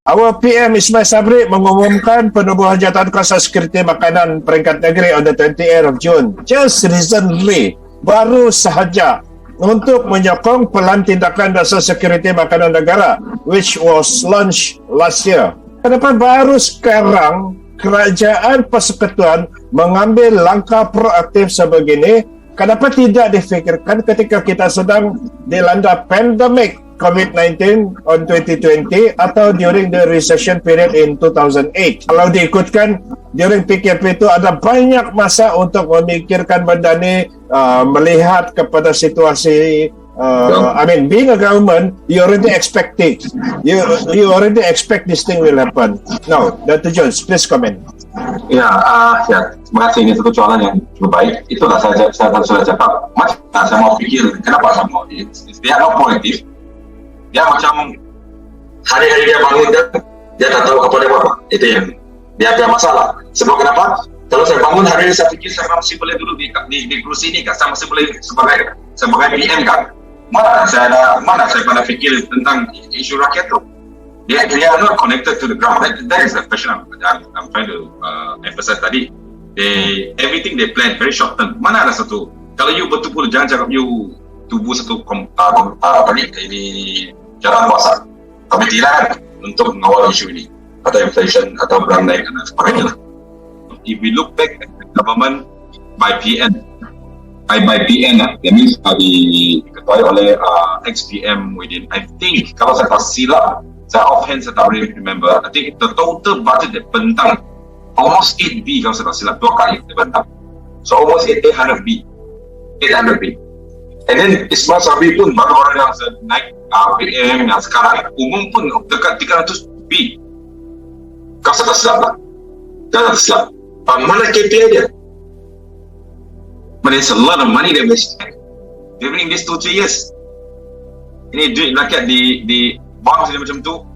Our PM Ismail Sabri mengumumkan penubuhan jawatan kuasa sekuriti makanan peringkat negeri on the 28th of June. Just recently, baru sahaja untuk menyokong pelan tindakan dasar sekuriti makanan negara which was launched last year. Kenapa baru sekarang kerajaan persekutuan mengambil langkah proaktif sebegini? Kenapa tidak difikirkan ketika kita sedang dilanda pandemik COVID-19 on 2020 atau during the recession period in 2008? Kalau diikutkan, during PKP itu ada banyak masa untuk memikirkan benda ni, melihat kepada situasi. I mean, being a government, you already expect it. You already expect this thing will happen. Now, Dr. Jones, please comment. Ya, terima kasih. Ini satu soalan yang cukup baik. Itulah saya sudah cakap. Macam saya mau fikir, kenapa saya mau? Dia no politik. Dia macam hari-hari dia bangun dia tak tahu apa dia buat. Itu yang dia ada masalah. Sebab kenapa? Kalau saya bangun hari ini saya fikir saya masih boleh duduk di kursi ini kan, saya masih boleh sebagai PM kan. Mana saya pernah fikir tentang isu rakyat tu. They are not connected to the ground. That is the question I'm trying to emphasize tadi. Everything they plan very short term. Mana ada satu. Kalau you betul-betul jangan cakap you tubuh satu ini jalan kuasa komiti lah untuk mengawal isu ini atau inflation atau barang naik dan sebagainya lah. If we look back at the government by PN, that means diketuai oleh ex-PM Muhyiddin. I think kalau saya tak silap, saya offhand saya tak really remember. I think the total budget dia bentang almost 8B kalau saya tak silap, 2 kali dia bentang. So almost 800B. And then Ismail Sabri pun baru orang yang naik PM yang sekarang umum pun dekat 300B. Kalau saya tak silap lah. Jangan tak silap. Mana KPI dia? But it's a lot of money they wasted during these 2-3 years. Ini duit rakyat di bank saja macam tu.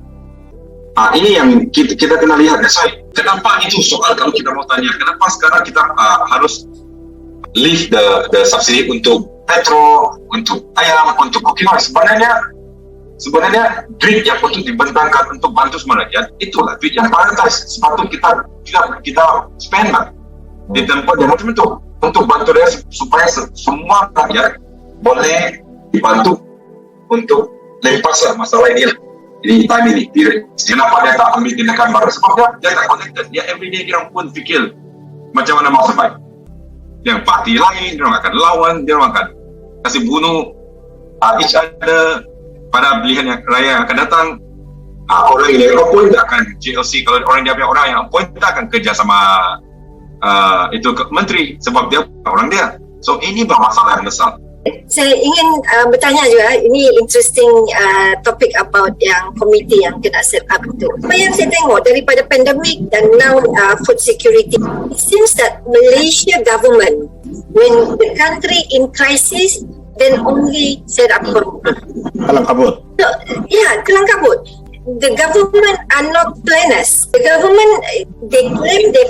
Ini yang kita kena lihat. Kenapa itu soal kalau kita mau tanya? Kenapa sekarang kita harus leave the subsidi untuk petrol, untuk ayam, untuk cooking oil? Sebenarnya duit yang untuk dibentangkan untuk bantu semua rakyat, itulah duit yang prioritas. Sepatutnya kita spend lah di tempat yang macam itu untuk bantu dia supaya semua rakyat boleh dibantu untuk lepas masalah ini lah. Jadi time ini period. Kenapa dia tak ambil tindakan baru? Sebab dia tak connected. Dia everyday dia pun fikir macam mana mau survive. Yang parti lain, dia akan lawan, dia akan kasih bunuh each other pada pilihan raya yang akan datang. Orang yang appoint akan GLC, kalau orang dia punya orang yang appoint akan kerja sama itu menteri sebab dia orang dia. So ini bermasalah yang besar. Saya ingin bertanya juga, ini interesting topik about yang komiti yang kena set up itu. Apa yang saya tengok daripada pandemik dan now food security, it seems that Malaysia government, when the country in crisis, then only set up korban. Kalang kabut. So, kelang kabut. The government are not planners. The government, they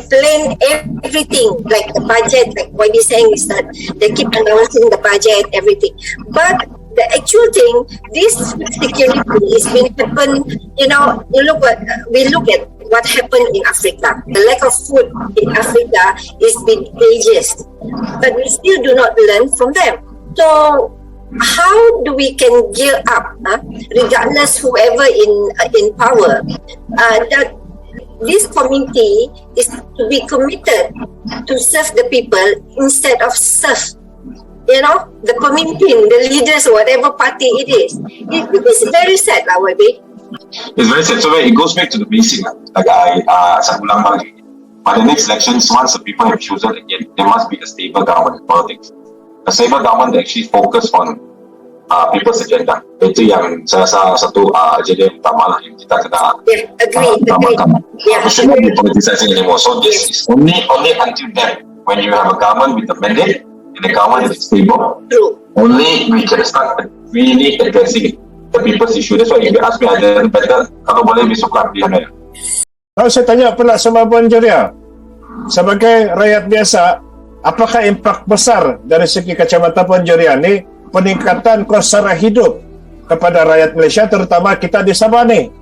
plan everything, like the budget, like what you're saying is that they keep announcing the budget, everything. But the actual thing, this security is been happen, we look at what happened in Africa. The lack of food in Africa is been ages, but we still do not learn from them. So, how do we can gear up, regardless whoever in power, that this committee is to be committed to serve the people instead of serve, the pemimpin, the leaders, whatever party it is. It is very sad, Wabi. It's very sad. So it goes back to the basic. Like saya ulang lagi. By the next elections, once the people have chosen again, there must be a stable government in politics. A stable government that actually focus on people's agenda. Itu yang saya rasa satu agenda utama lah yang kita kena utamakan. We should not be politicizing anymore. So this is only until then, when you have a government with a mandate and a government that is stable, only we can start really addressing the people's issue. That's why if you ask me, I better kalau boleh besok lah pilihan saya. Kalau saya tanya pula sama Puan Joria, sebagai rakyat biasa, apakah impak besar dari segi kacamata Puan Joria ni peningkatan kos sara hidup kepada rakyat Malaysia, terutama kita di Sabah ni?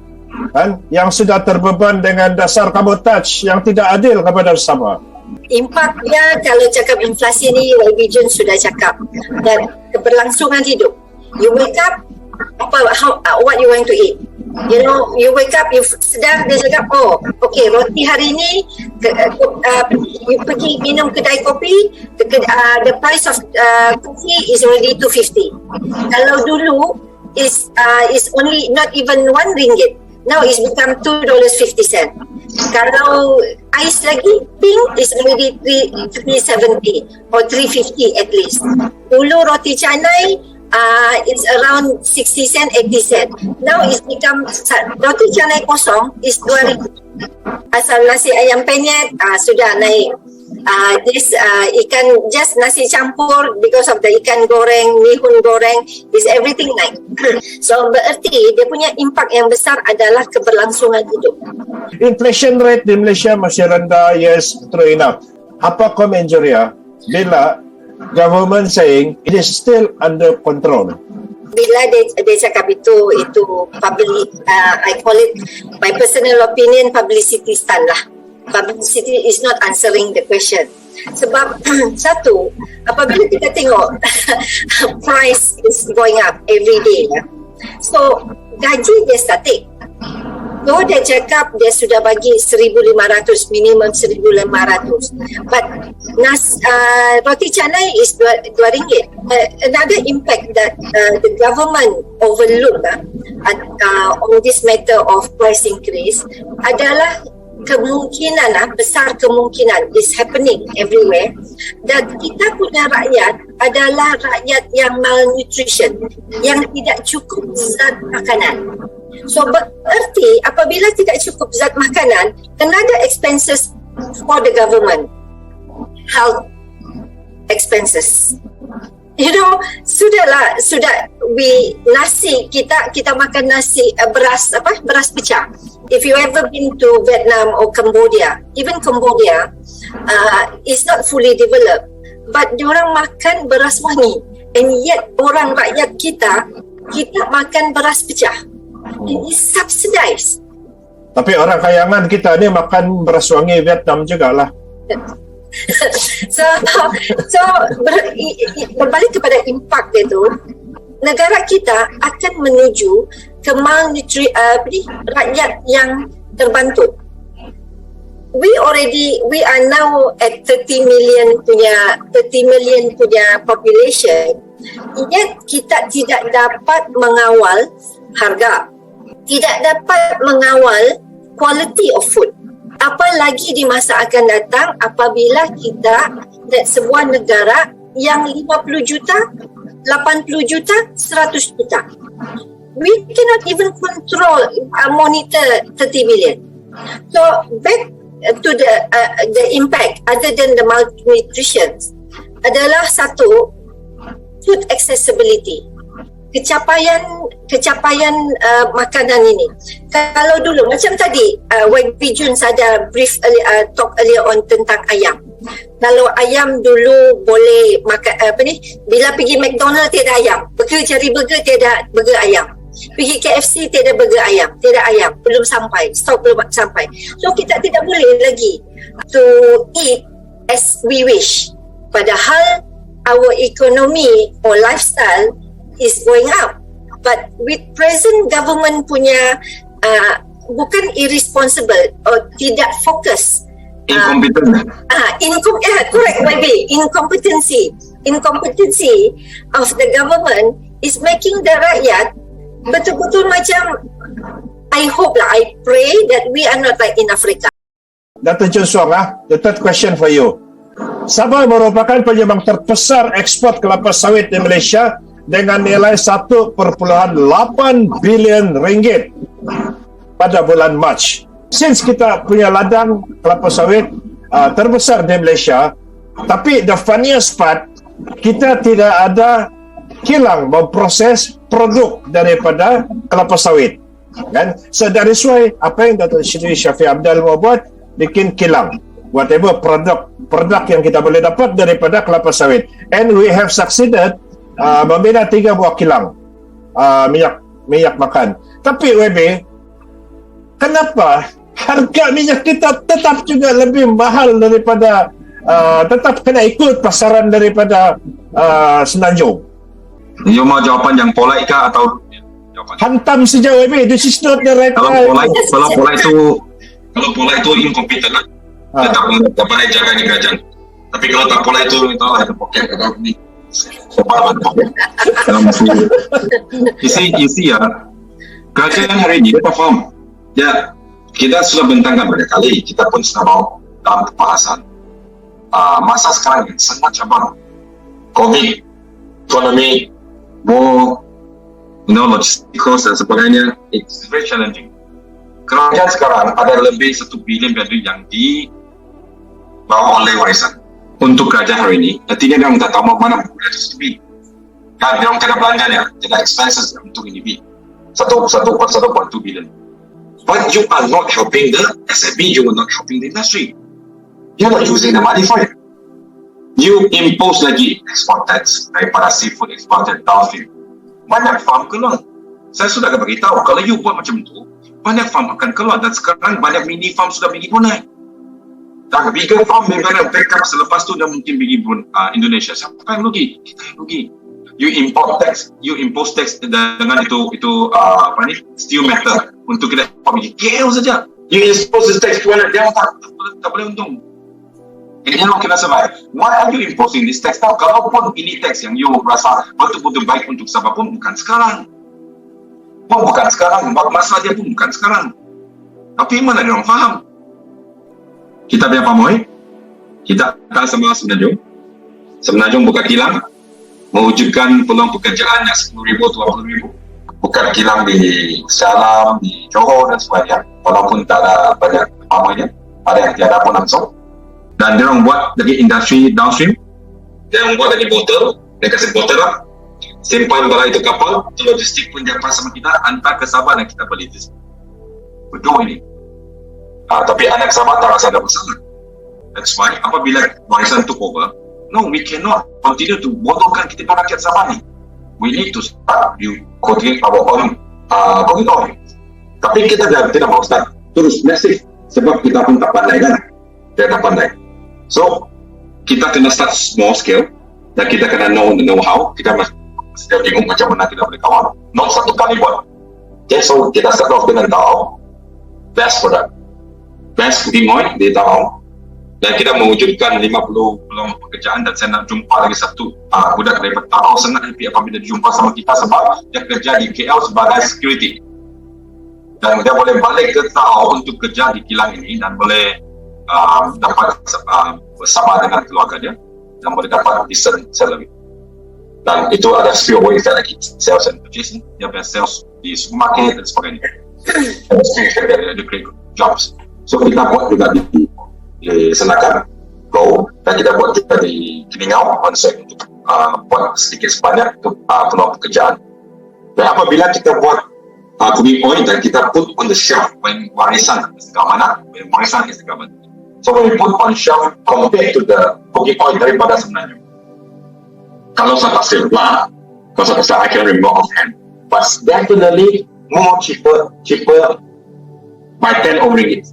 kan, yang sudah terbeban dengan dasar kabotaj yang tidak adil kepada sesama. Impaknya kalau cakap inflasi ni YB Jun sudah cakap, dan keberlangsungan hidup. You wake up, what you want to eat. You know, you wake up, you sedar dia cakap, oh, okay, roti hari ni, you pergi minum kedai kopi, the price of kopi is already 250. Kalau dulu is only not even RM1. Now it's become $2.50. Kalau ais lagi, pink is already 370 or 350 at least. Dulu roti canai it's around 60 cent, 80 cent. Now it's become, roti canai kosong is 2,000. Asal nasi ayam penyet sudah naik. Ikan just nasi campur because of the ikan goreng, mihun goreng is everything naik. So berarti dia punya impak yang besar adalah keberlangsungan hidup. Inflation rate di Malaysia masih rendah, yes, true enough. Apa komen Joria bila government saying it is still under control? Bila dia cakap itu public, I call it my personal opinion, publicity stunt lah. Publicity is not answering the question. Sebab satu, apabila kita tengok price is going up every day, so gaji dia statik. So dia cakap dia sudah bagi 1,500, minimum 1,500. But roti canai is RM2. Another impact that the government overlooked on this matter of price increase adalah besar kemungkinan is happening everywhere, dan kita punya rakyat adalah rakyat yang malnutrition, yang tidak cukup zat makanan. So berarti apabila tidak cukup zat makanan, another expenses for the government, health expenses. You know, sudah nasi kita makan nasi beras pecah. If you ever been to Vietnam or Cambodia, even Cambodia is not fully developed, but diorang makan beras wangi, and yet orang rakyat kita makan beras pecah. It is subsidized. Tapi orang kayangan kita ni makan beras wangi Vietnam jugalah. So berbalik kepada impak dia tu, negara kita akan menuju ke rakyat yang terbantu. We are now at 30 million punya population, yet kita tidak dapat mengawal harga, tidak dapat mengawal quality of food. Apalagi di masa akan datang apabila kita sebuah negara yang 50 juta, 80 juta, 100 juta. We cannot even monitor 30 million. So back to the impact other than the malnutrition adalah satu, food accessibility. Kecapaian makanan ini. Kalau dulu macam tadi YB Jun ada brief talk earlier on tentang ayam. Kalau ayam dulu boleh makan bila pergi McDonald tiada ayam, pergi cari burger tiada burger ayam, pergi KFC tiada burger ayam, tiada ayam, belum sampai, stok belum sampai. So kita tidak boleh lagi to eat as we wish. Padahal our economy or lifestyle is going up, but with present government punya bukan irresponsible or tidak fokus, incompetent. Correct YB, incompetency of the government is making the rakyat betul-betul macam, I pray that we are not like in Africa. Dr. Chun Suang, the third question for you. Sabah merupakan penyumbang terbesar ekspor kelapa sawit di Malaysia dengan nilai 1.8 bilion ringgit pada bulan Mac. Since kita punya ladang kelapa sawit terbesar di Malaysia, tapi the funniest part, kita tidak ada kilang memproses produk daripada kelapa sawit, kan? So that is why apa yang Dato' Sri Shafie Apdal mau buat, bikin kilang whatever produk yang kita boleh dapat daripada kelapa sawit, and we have succeeded membina 3 buah kilang minyak makan. Tapi WB, kenapa harga minyak kita tetap juga lebih mahal daripada tetap kena ikut pasaran daripada Semenanjung? You mau jawapan yang polite kah atau jawapan? Hantam sejauh ini. This is not the right Kalau time. polite itu incompetent lah. Tak pandai jaga ni kerajaan. Tapi kalau tak polite itu itu poket atau ni. You see ya, kerajaan hari ini dia tak faham. Ya, kita sudah bentangkan banyak kali. Kita pun sudah mau dalam pembahasan. Masa sekarang ini sangat cabar. COVID, ekonomi, war, logistical dan sebagainya. It's very challenging. Kerajaan sekarang ada lebih 1 bilion value yang dibawa oleh warisan untuk kerajaan hari ini. Artinya dia tak tahu mana boleh itu bilion. Kan dia kena belanjanya, kena expenses untuk ini 1.2 bilion. But you are not helping the SME, you are not helping the industry. You are not using the money for it. You impose lagi export tax daripada seafood exported downstream. Banyak farm keluar. Saya sudah beritahu, kalau you buat macam tu, banyak farm akan keluar dan sekarang banyak mini farm sudah pergi Brunei. Dan bigger farm memang backup selepas tu dah mungkin pergi Indonesia. Siapa yang rugi? Kita yang rugi. You impose tax dengan itu steel metal untuk kita pergi KL saja. You impose this tax kepada dia tak boleh untung. Ini yang kita survive. Why are you imposing this tax now? Kalaupun ini tax yang you rasa betul-betul baik untuk siapapun, bukan sekarang. Bukan sekarang. Masalah dia pun bukan sekarang. Tapi mana dia orang faham? Kita punya pamoi, kita akan sama Semenanjung buka kilang, mewujudkan peluang pekerjaan yang 10,000, 20,000. Bukan kilang di Salam, di Johor dan sebagainya. Walaupun tak ada banyak pamoinya, ada yang tiada pun langsung. Dan dia orang buat lagi industri downstream. Dia orang buat lagi botol, dia kasih botol lah. Simpan barang itu kapal, logistik pun dia pas sama kita, hantar ke Sabah dan kita beli itu. Betul ini. Tapi anak Sabah tak rasa ada masalah. That's why apabila warisan took over, no, we cannot continue to bodohkan kita rakyat Sabah ni. We need to start quoting our own cooking oil. Tapi kita tidak mau start terus massive sebab kita pun tak pandai kan. Dia tak pandai. So, kita kena start small scale dan kita kena know how. Kita mesti tengok macam mana kita boleh kawal. Not satu kali buat. Okay, so kita start off dengan tahu best product. Best cooking oil di Tawau. Dan kita mewujudkan 50 peluang pekerjaan dan saya nak jumpa lagi satu budak daripada Tawau. Sangat happy apabila dia jumpa sama kita sebab dia kerja di KL sebagai security. Dan dia boleh balik ke Tawau untuk kerja di kilang ini dan boleh dapat bersama dengan keluarga dia dan boleh dapat decent salary. Dan itu ada spillover effect lagi, sales and purchasing, dia punya sales di supermarket dan sebagainya. Dia create jobs. So kita buat juga di Senakan, Go, dan kita buat juga di Kilingau, konsep untuk buat sedikit sebanyak untuk peluang pekerjaan. Dan apabila kita buat cooking oil dan kita put on the shelf when warisan is the government, so when we put on shelf compared to the cooking oil daripada Semenanjung. Kalau saya tak silap, I can remember offhand, but definitely more cheaper by 10 ringgit.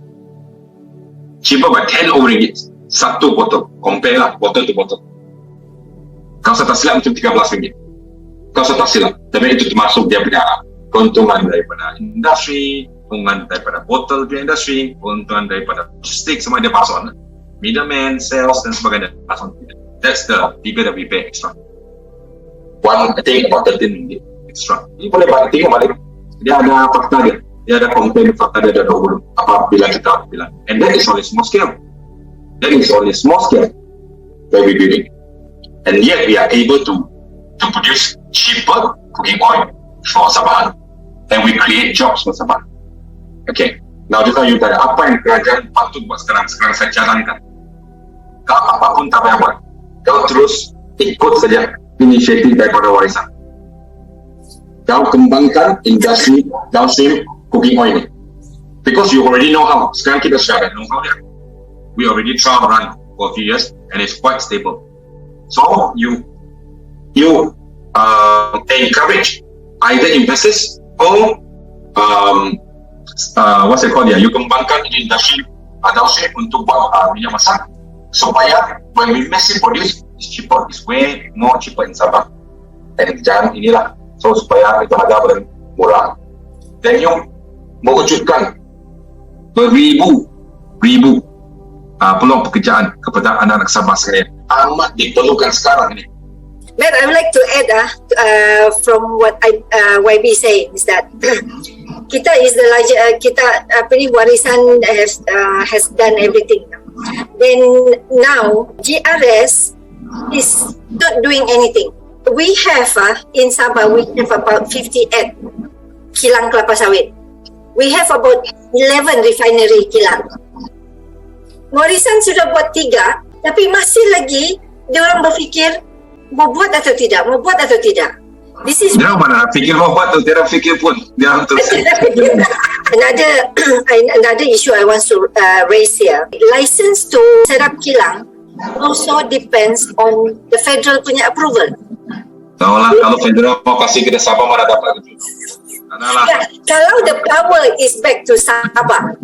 Cheaper by 10 ringgit. Satu botol. Compare lah, botol to botol. Kalau saya tak silap, macam 13 ringgit. Kalau saya tak silap. Tapi itu termasuk dia punya keuntungan daripada industri, keuntungan daripada botol punya industri, keuntungan daripada logistik, semua dia pass on. Middleman, sales dan sebagainya. Pass on. That's the figure that we pay extra. One, I think about 13 ringgit extra. Ini boleh tengok balik. Dia ada fakta dia. Dia ada komplain fakta dia ada dahulu apabila kita bilang. And that is only small scale. That is only small scale that we building. And yet we are able to produce cheaper cooking oil for Sabah. And we create jobs for Sabah. Okay. Now just you tanya, apa yang kerajaan patut buat sekarang? Sekarang saya jalankan. Kalau apapun tak payah buat. Kau terus ikut saja inisiatif daripada warisan. Kau kembangkan industri downstream cooking oil ni. Because you already know how. Sekarang kita sudah ada know how dia. We already trial run for a few years and it's quite stable. So you encourage either investors or what's it called ya, you kembangkan industri downstream untuk buat minyak masak supaya when we mass produce it's cheaper, it's way more cheaper in Sabah. Dan jangan inilah, so supaya itu harga paling murah. Dan you mewujudkan beribu peluang pekerjaan kepada anak-anak Sabah sekalian. Amat diperlukan sekarang ini. But I would like to add from what YB say is that kita is the largest, warisan has done everything. Then now GRS is not doing anything. We have in Sabah we have about 58 kilang kelapa sawit. We have about 11 refinery kilang. Warisan sudah buat 3, tapi masih lagi diorang berfikir mau buat atau tidak, mau buat atau tidak. This is Dia mana fikir mau buat tu, dia fikir pun dia terus. Another issue I want to raise here. License to set up kilang also depends on the federal punya approval. Tahu lah, kalau federal mau kasih ke Sabah mana dapat gitu. Adalah. Yeah, kalau the power is back to Sabah,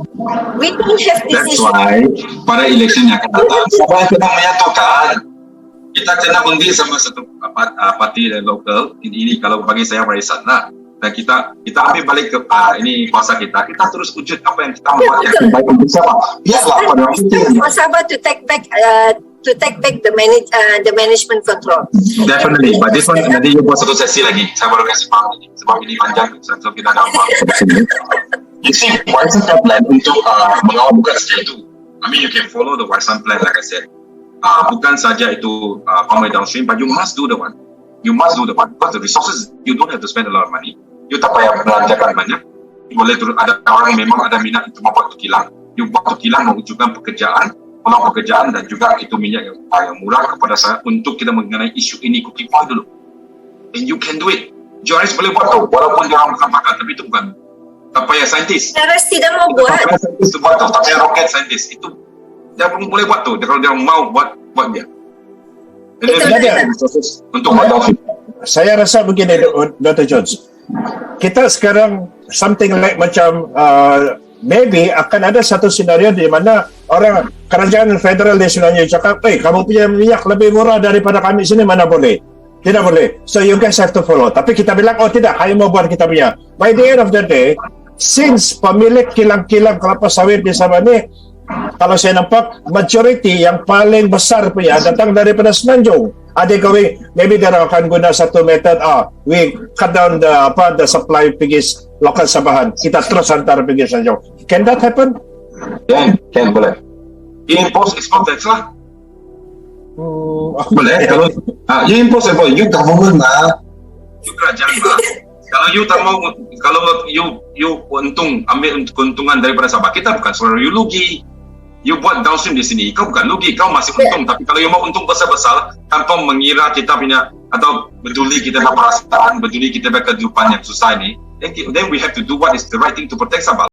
we don't have this That's issue. why pada election yang akan datang Sabah kena menyatukan. Kita kena undi sama satu parti dan lokal. Ini kalau bagi saya warisan lah. Dan kita ambil balik ke ini kuasa kita terus wujud apa yang kita buat yang terbaik untuk Sabah. Biarlah pada For Sabah to take back the management control. Definitely, but this one nanti you buat satu sesi lagi. Saya baru kasih faham ini sebab ini panjang, so kita dah buat. You see, warisan plan untuk mengawal bukan saja itu. I mean, you can follow the warisan plan like I said. Bukan saja itu farmer downstream, but you must do the one. You must do the one because the resources you don't have to spend a lot of money. You tak payah belanjakan banyak. Boleh turun ada orang memang ada minat untuk membuat kilang. You buat kilang mewujudkan pekerjaan dan juga itu minyak yang murah kepada saya untuk kita mengenai isu ini cooking oil dulu. And you can do it. Joris boleh buat tu, walaupun dia orang bukan pakar, tapi itu bukan tak payah saintis. Joris tidak mau buat. Tak payah saintis tu buat tu, tak payah rocket saintis. Itu dia pun boleh buat tu. Kalau dia mau buat dia. Untuk buat downstream. Saya rasa begini, Dr. Jones. Kita sekarang something like macam maybe akan ada satu senario di mana orang kerajaan federal dia sebenarnya cakap, kamu punya minyak lebih murah daripada kami sini, mana boleh? Tidak boleh. So you guys have to follow. Tapi kita bilang, tidak, hanya mau buat kita punya. By the end of the day, since pemilik kilang-kilang kelapa sawit di Sabah ni, kalau saya nampak, majority yang paling besar punya datang daripada Semenanjung. Ada going, maybe dia akan guna satu method, we cut down the supply pergi lokal Sabahan. Kita terus hantar pergi Semenanjung. Can that happen? Can boleh. Import export tax lah. Boleh. Kalau import export, you government lah. You kerajaan lah. Kalau you tak mau, kalau you untung, ambil keuntungan daripada Sabah, kita bukan suruh you lugi. You buat downstream di sini, kau bukan lugi, kau masih untung. Tapi kalau you mau untung besar-besar, tanpa mengira kita punya, atau peduli kita dapat perasaan, peduli kita dapat kehidupan yang susah ini, then we have to do what is the right thing to protect Sabah.